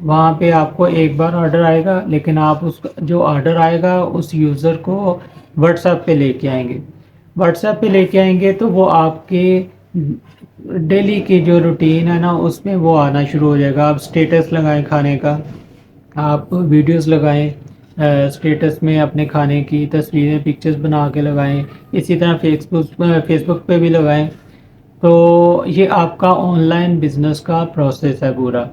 وہاں پہ آپ کو ایک بار آرڈر آئے گا، لیکن آپ اس جو آرڈر آئے گا اس یوزر کو واٹس ایپ پہ لے کے آئیں گے. واٹس ایپ پہ لے کے آئیں گے تو وہ آپ کے ڈیلی کی جو روٹین ہے نا اس میں وہ آنا شروع ہو جائے گا. آپ اسٹیٹس لگائیں کھانے کا، آپ ویڈیوز لگائیں اسٹیٹس میں اپنے کھانے کی تصویریں پکچرز بنا کے لگائیں. اسی طرح فیس بک پہ بھی لگائیں. تو یہ آپ کا آن لائن بزنس کا پروسیس ہے پورا.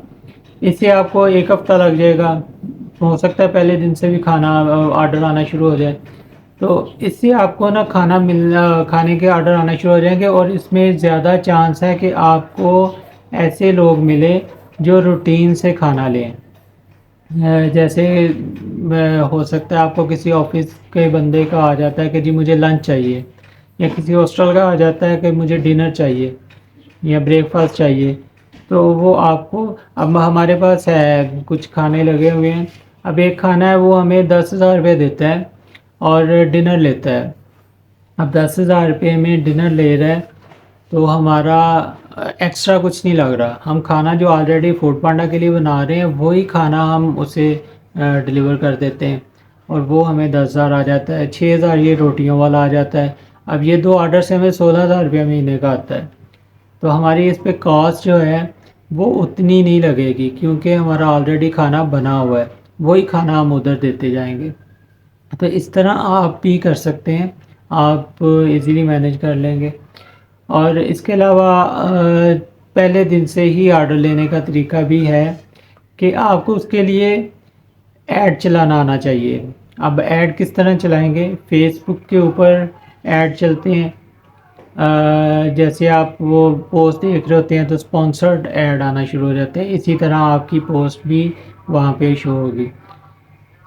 اس سے آپ کو ایک ہفتہ لگ جائے گا، ہو سکتا ہے پہلے دن سے بھی کھانا آرڈر آنا شروع ہو جائے. تو اس سے آپ کو نا کھانے کے آرڈر آنا شروع ہو جائیں گے، اور اس میں زیادہ چانس ہے کہ آپ کو ایسے لوگ ملے جو روٹین سے کھانا لیں. جیسے ہو سکتا ہے آپ کو کسی آفس کے بندے کا آ جاتا ہے کہ جی مجھے لنچ چاہیے، یا کسی ہاسٹل کا آ جاتا ہے کہ مجھے ڈنر چاہیے یا بریک فاسٹ چاہیے. تو وہ آپ کو، اب ہمارے پاس ہے کچھ کھانے لگے ہوئے ہیں. اب ایک کھانا ہے وہ ہمیں 10,000 روپے دیتا ہے اور ڈنر لیتا ہے. اب 10,000 روپے میں ڈنر لے رہا ہے تو ہمارا ایکسٹرا کچھ نہیں لگ رہا. ہم کھانا جو آلریڈی فوڈ پانڈا کے لیے بنا رہے ہیں وہی کھانا ہم اسے ڈلیور کر دیتے ہیں، اور وہ ہمیں 10,000 آ جاتا ہے. 6,000 یہ روٹیوں والا آ جاتا ہے. اب یہ دو آرڈر سے ہمیں 16,000 روپے مہینے کا آتا ہے. تو ہماری اس پہ کاسٹ جو ہے وہ اتنی نہیں لگے گی، کیونکہ ہمارا آلریڈی کھانا بنا ہوا ہے، وہی کھانا ہم ادھر دیتے جائیں گے. تو اس طرح آپ بھی کر سکتے ہیں، آپ ایزیلی مینیج کر لیں گے. اور اس کے علاوہ پہلے دن سے ہی آرڈر لینے کا طریقہ بھی ہے کہ آپ کو اس کے لیے ایڈ چلانا آنا چاہیے. اب ایڈ کس طرح چلائیں گے؟ فیس بک کے اوپر ایڈ چلتے ہیں. جیسے آپ وہ پوسٹ دیکھ رہے ہوتے ہیں تو اسپانسرڈ ایڈ آنا شروع ہو جاتے ہیں. اسی طرح آپ کی پوسٹ بھی وہاں پہ شو ہوگی.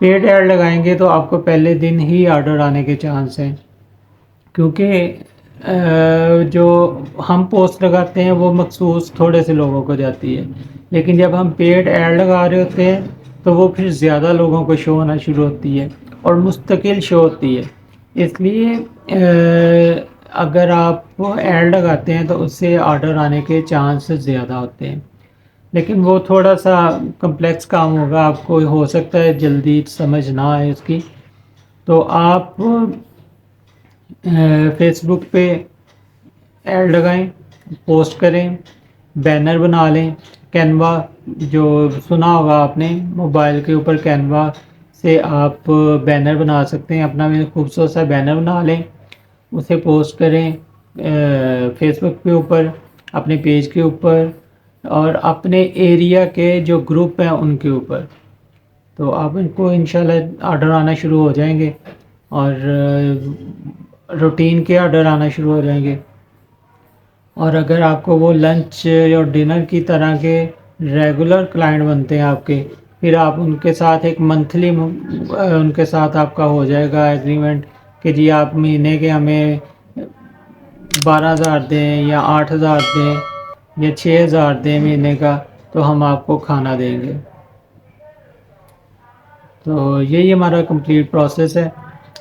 پیڈ ایڈ لگائیں گے تو آپ کو پہلے دن ہی آرڈر آنے کے چانس ہیں، کیونکہ جو ہم پوسٹ لگاتے ہیں وہ مخصوص تھوڑے سے لوگوں کو جاتی ہے، لیکن جب ہم پیڈ ایڈ لگا رہے ہوتے ہیں تو وہ پھر زیادہ لوگوں کو شو ہونا شروع ہوتی ہے اور مستقل شو ہوتی ہے. اس لیے اگر آپ ایڈ لگاتے ہیں تو اس سے آرڈر آنے کے چانس زیادہ ہوتے ہیں. لیکن وہ تھوڑا سا کمپلیکس کام ہوگا، آپ کو ہو سکتا ہے جلدی سمجھ نہ آئے اس کی. تو آپ فیس بک پہ ایڈ لگائیں، پوسٹ کریں، بینر بنا لیں. کینوا جو سنا ہوگا آپ نے، موبائل کے اوپر کینوا سے آپ بینر بنا سکتے ہیں. اپنا خوبصورت سا بینر بنا لیں، اسے پوسٹ کریں فیس بک کے اوپر، اپنے پیج کے اوپر، اور اپنے ایریا کے جو گروپ ہیں ان کے اوپر. تو آپ ان کو انشاءاللہ آرڈر آنا شروع ہو جائیں گے، اور روٹین کے آرڈر آنا شروع ہو جائیں گے. اور اگر آپ کو وہ لنچ اور ڈنر کی طرح کے ریگولر کلائنٹ بنتے ہیں آپ کے، پھر آپ ان کے ساتھ ایک منتھلی ان کے ساتھ آپ کا ہو جائے گا ایگریمنٹ کہ جی آپ مہینے کے ہمیں 12,000 دیں یا 8,000 دیں یا 6,000 دیں مہینے کا، تو ہم آپ کو کھانا دیں گے. تو یہی ہمارا کمپلیٹ پروسیس ہے.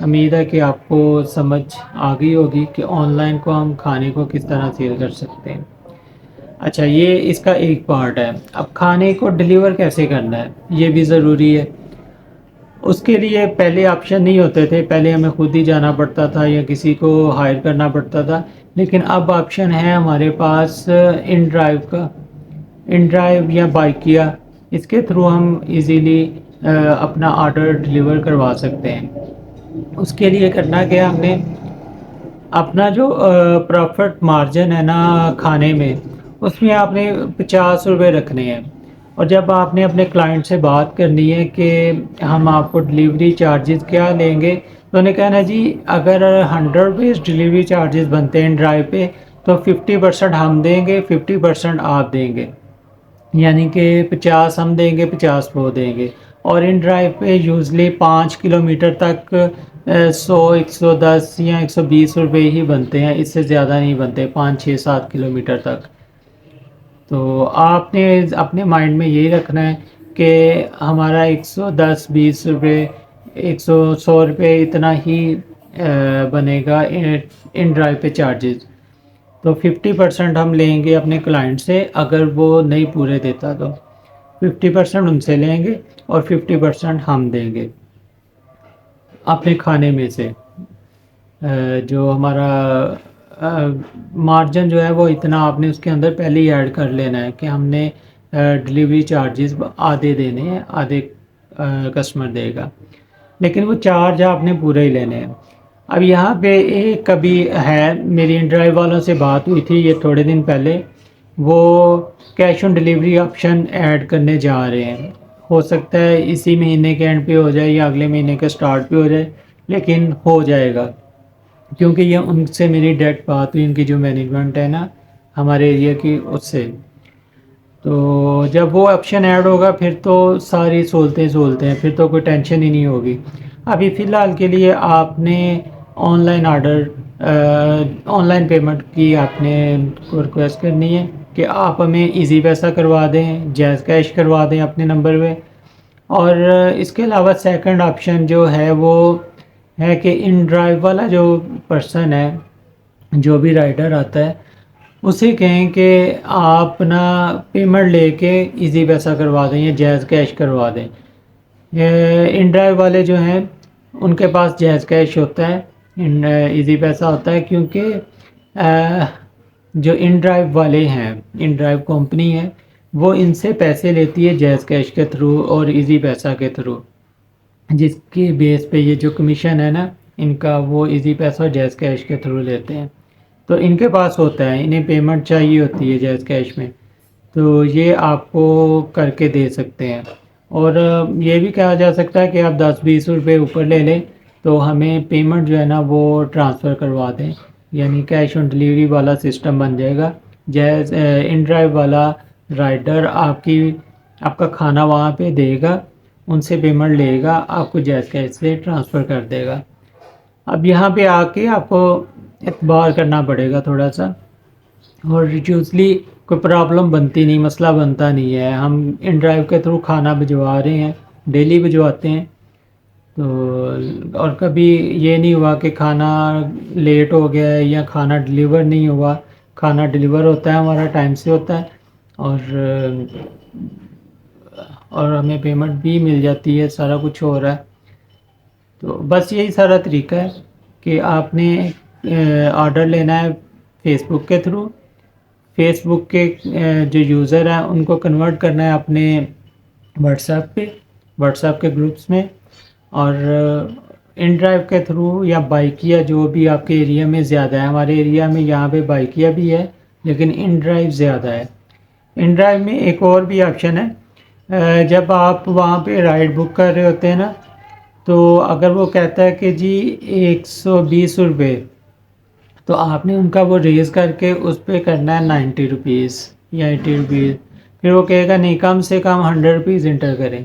امید ہے کہ آپ کو سمجھ آ گئی ہوگی کہ آن لائن کو ہم کھانے کو کس طرح سیل کر سکتے ہیں. اچھا، یہ اس کا ایک پارٹ ہے. اب کھانے کو ڈیلیور کیسے کرنا ہے یہ بھی ضروری ہے. اس کے لیے پہلے آپشن نہیں ہوتے تھے، پہلے ہمیں خود ہی جانا پڑتا تھا یا کسی کو ہائر کرنا پڑتا تھا. لیکن اب آپشن ہے ہمارے پاس ان ڈرائیو کا، ان ڈرائیو یا بائکیا. اس کے تھرو ہم ایزیلی اپنا آرڈر ڈلیور کروا سکتے ہیں. اس کے لیے کرنا کیا، ہم نے اپنا جو پروفٹ مارجن ہے نا کھانے میں، اس میں آپ نے 50 روپے رکھنے ہیں. اور جب آپ نے اپنے کلائنٹ سے بات کرنی ہے کہ ہم آپ کو ڈلیوری چارجز کیا لیں گے، تو انہیں کہنا جی اگر 100 روپیز ڈلیوری چارجز بنتے ہیں ڈرائیو پہ تو 50% ہم دیں گے، 50% آپ دیں گے. یعنی کہ 50 ہم دیں گے، 50 وہ دیں گے. اور ان ڈرائیو پہ یوزلی 5 کلومیٹر تک 100، 110 یا 120 روپے ہی بنتے ہیں، اس سے زیادہ نہیں بنتے 5، 6، 7 کلومیٹر تک. تو آپ نے اپنے مائنڈ میں یہی رکھنا ہے کہ ہمارا 110، 20 روپے، 100 روپے اتنا ہی بنے گا ان ڈرائیو پہ چارجز. تو 50% ہم لیں گے اپنے کلائنٹ سے اگر وہ نہیں پورے دیتا تو. 50% ان سے لیں گے اور 50% ہم دیں گے اپنے کھانے میں سے. جو ہمارا مارجن جو ہے وہ اتنا آپ نے اس کے اندر پہلے ہی ایڈ کر لینا ہے کہ ہم نے ڈلیوری چارجز آدھے دینے ہیں، آدھے کسٹمر دے گا، لیکن وہ چارج آپ نے پورے ہی لینے ہیں. اب یہاں پہ ایک کبھی ہے، میری ان ڈرائیو والوں سے بات ہوئی تھی یہ تھوڑے دن پہلے، وہ cash on delivery option add کرنے جا رہے ہیں. ہو سکتا ہے اسی مہینے کے اینڈ پہ ہو جائے یا اگلے مہینے کے سٹارٹ پہ ہو جائے، لیکن ہو جائے گا کیونکہ یہ ان سے میری ڈائریکٹ بات ہوئی، ان کی جو مینجمنٹ ہے نا ہمارے ایریا کی، اس سے. تو جب وہ آپشن ایڈ ہوگا پھر تو ساری سہولتیں ہیں، پھر تو کوئی ٹینشن ہی نہیں ہوگی. ابھی فی الحال کے لیے آپ نے on line on line payment کی آپ نے کو ریکویسٹ کرنی ہے کہ آپ ہمیں ایزی پیسہ کروا دیں، جیز کیش کروا دیں اپنے نمبر پہ. اور اس کے علاوہ سیکنڈ آپشن جو ہے وہ ہے کہ ان ڈرائیو والا جو پرسن ہے، جو بھی رائڈر آتا ہے، اسے کہیں کہ آپ نا پیمنٹ لے کے ایزی پیسہ کروا دیں یا جیز کیش کروا دیں. ان ڈرائیو والے جو ہیں ان کے پاس جیز کیش ہوتا ہے، ایزی پیسہ ہوتا ہے، کیونکہ جو ان ڈرائیو والے ہیں، ان ڈرائیو کمپنی ہے، وہ ان سے پیسے لیتی ہے جیز کیش کے تھرو اور ایزی پیسہ کے تھرو، جس کی بیس پہ یہ جو کمیشن ہے نا ان کا، وہ ایزی پیسہ اور جیز کیش کے تھرو لیتے ہیں. تو ان کے پاس ہوتا ہے، انہیں پیمنٹ چاہیے ہوتی ہے جیز کیش میں، تو یہ آپ کو کر کے دے سکتے ہیں. اور یہ بھی کہا جا سکتا ہے کہ آپ 10-20 روپے اوپر لے لیں تو ہمیں پیمنٹ جو ہے نا وہ ٹرانسفر کروا دیں، یعنی کیش آن ڈلیوری والا سسٹم بن جائے گا. جیز ان ڈرائیو والا رائڈر آپ کا کھانا وہاں پہ دے گا، ان سے پیمنٹ لے گا، آپ کو جیز کیش سے ٹرانسفر کر دے گا. اب یہاں پہ آ کے آپ کو اعتبار کرنا پڑے گا تھوڑا سا، اور یوزلی کوئی پرابلم بنتی نہیں، مسئلہ بنتا نہیں ہے. ہم ان ڈرائیو کے تھرو کھانا بھجوا رہے ہیں، ڈیلی بھجواتے ہیں. تو اور کبھی یہ نہیں ہوا کہ کھانا لیٹ ہو گیا ہے یا کھانا ڈلیور نہیں ہوا. کھانا ڈلیور ہوتا ہے ہمارا ٹائم سے ہوتا ہے، اور ہمیں پیمنٹ بھی مل جاتی ہے، سارا کچھ ہو رہا ہے. تو بس یہی سارا طریقہ ہے کہ آپ نے آرڈر لینا ہے فیس بک کے تھرو. فیس بک کے جو یوزر ہیں ان کو کنورٹ کرنا ہے اپنے واٹس ایپ کے گروپس میں، اور ان ڈرائیو کے تھرو یا بائکیا جو بھی آپ کے ایریا میں زیادہ ہے. ہمارے ایریا میں یہاں پہ بائکیا بھی ہے لیکن ان ڈرائیو زیادہ ہے. ان ڈرائیو میں ایک اور بھی آپشن ہے، جب آپ وہاں پہ رائڈ بک کر رہے ہوتے ہیں نا، تو اگر وہ کہتا ہے کہ جی 120 روپے، تو آپ نے ان کا وہ ریز کر کے اس پہ کرنا ہے 90 روپیز یا 80 روپیز. پھر وہ کہے گا نہیں، کم سے کم 100 روپیز انٹر کریں.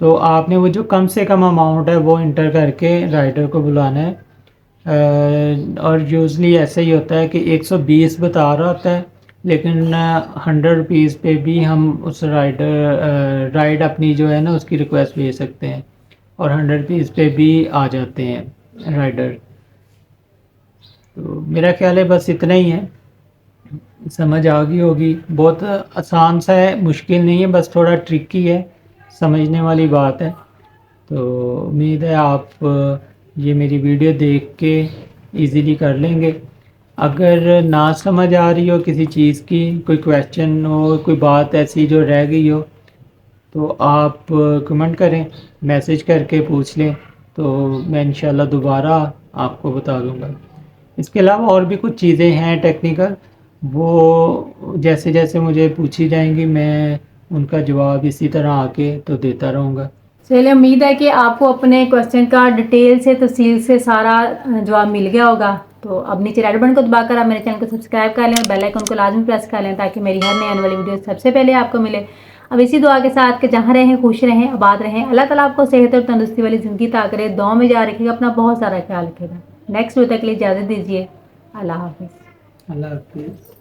تو آپ نے وہ جو کم سے کم اماؤنٹ ہے وہ انٹر کر کے رائڈر کو بلانا ہے. اور یوزلی ایسا ہی ہوتا ہے کہ 120 بتا رہا ہوتا ہے، لیکن 100 روپیز پہ بھی ہم اس رائڈ اپنی جو ہے نا اس کی ریکویسٹ بھیج سکتے ہیں، اور 100 روپیز پہ بھی آ جاتے ہیں رائڈر. تو میرا خیال ہے بس اتنا ہی ہے، سمجھ آ گئی ہوگی. بہت آسان سا ہے، مشکل نہیں ہے، بس تھوڑا ٹرکی ہے، سمجھنے والی بات ہے. تو امید ہے آپ یہ میری ویڈیو دیکھ کے ایزیلی کر لیں گے. اگر نہ سمجھ آ رہی ہو کسی چیز کی، کوئی کویسچن ہو، کوئی بات ایسی جو رہ گئی ہو، تو آپ کمنٹ کریں، میسج کر کے پوچھ لیں، تو میں انشاءاللہ دوبارہ آپ کو بتا دوں گا. اس کے علاوہ اور بھی کچھ چیزیں ہیں ٹیکنیکل، وہ جیسے جیسے مجھے پوچھی جائیں گی میں ان کا جواب اسی طرح آ کے تو دیتا رہوں گا. چلیے، امید ہے کہ آپ کو اپنے کویسچن کا ڈیٹیل سے تفصیل سے سارا جواب مل گیا ہوگا. تو اب نیچے ریڈ بٹن کو دبا کر آپ میرے چینل کو سبسکرائب کر لیں اور بیل آئیکن کو لازمی پریس کر لیں تاکہ میری ہر نئی آنے والی ویڈیو سب سے پہلے آپ کو ملے. اب اسی دعا کے ساتھ کہ جہاں رہیں خوش رہیں، آباد رہیں، اللہ تعالیٰ آپ کو صحت اور تندرستی والی زندگی عطا کرے. دعاؤں میں یاد رکھیے گا، اپنا بہت سارا خیال رکھے گا. نیکسٹ ویڈیو تک کے لیے اجازت دیجیے. اللہ حافظ. اللہ حافظ.